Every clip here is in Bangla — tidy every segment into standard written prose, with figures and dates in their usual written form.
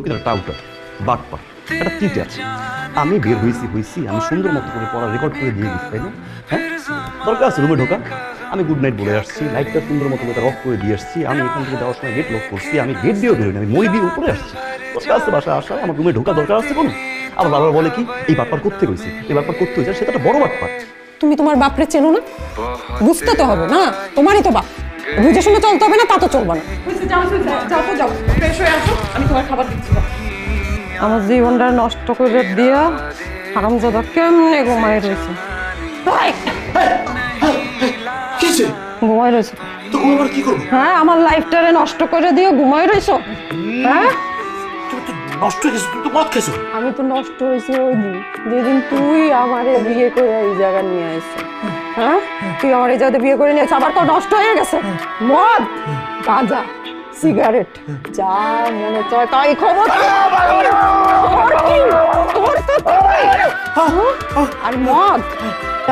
প্রকৃতির টাউটার বাটপার একটা চিটার। আমি বের হয়েছি আমি সুন্দর মতো করে পড়া রেকর্ড করে দিয়ে দিচ্ছি, তাই না? হ্যাঁ, দরকার আছে রুমে ঢোকা, আমি গুড নাইট বলে আসছি, লাইটটা সুন্দর মতো করে অফ করে দিয়ে আসছি, আমি এখান থেকে যাওয়ার সময় গেট লক করছি, আমি গেট দিয়েও বেরোই, আমি মই দিয়ে উপরে আসছি। দরকার আছে বাসায় আসায় আমার রুমে ঢোকা দরকার আছে কোনো? আবার বারবার বলে কি এই বাটপার করতে হয়েছে, এই বাটপার করতে হয়েছে, সেটা একটা বড় বাটপার। তুমি তোমার বাপরে চেনো না? বুঝতে তো হবে না, তোমারই তো বাপ, বুঝে শুনে চলতে হবে না, তা তো চলবে না। আমি তোমার খাবার দিচ্ছি। আমার জীবনটা নষ্ট করে দিয়া হারামজাদা কেমনে ঘুমায় রয়েছে। ঘুমায় রয়েছে তো আবার কি করবো? হ্যাঁ, আমার লাইফটারে নষ্ট করে দিয়ে ঘুমায় রয়েছো। হ্যাঁ, নষ্ট হয়ে গেছে, তুই তো মদ খেয়েছো। আমি তো নষ্ট হয়েছি ওই দিন যেদিন তুই আমারে বিয়ে করে এই জায়গা নিয়ে আসছিস। হ্যাঁ, তুই আমার এই জায়গাতে বিয়ে করে নিয়ে আসছিস, আবার তো নষ্ট হয়ে গেছে। মদ, গাঁজা, সিগারেট, যা মনে চায় তাই খবর। আর মদ,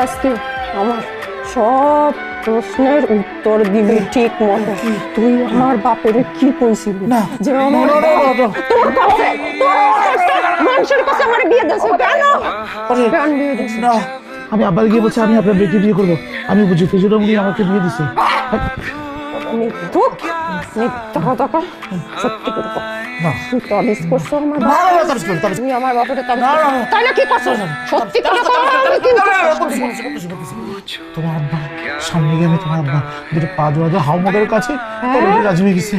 আজকে আমার সব প্রশ্নের উত্তর দিবি ঠিক মতো। তুই আমার বাপের কি কইছিলি না যে আমার তোর কাছে মানুষের কাছে আমার বিয়ে দিয়েছে কেন বিয়ে দিয়েছে না, আমি আব্বার গিয়ে বলছি আমি আপনার মেয়েকে বিয়ে করবো। আমি বুঝি ফিজুরা মুড়ি আমাকে বিয়ে দিছে। মিথ্যা কথা কর, সত্যি করে কর। তুই তাবিজ করছো আমার তুই আমার বাপের তাই না? কি করছো? সত্যি করে কর। তোমার আব্বা সামনে গিয়ে আমি তোমার আব্বা দুটো পা জোড়া দিয়ে হাও মগের কাছে রাজি হয়ে গেছে।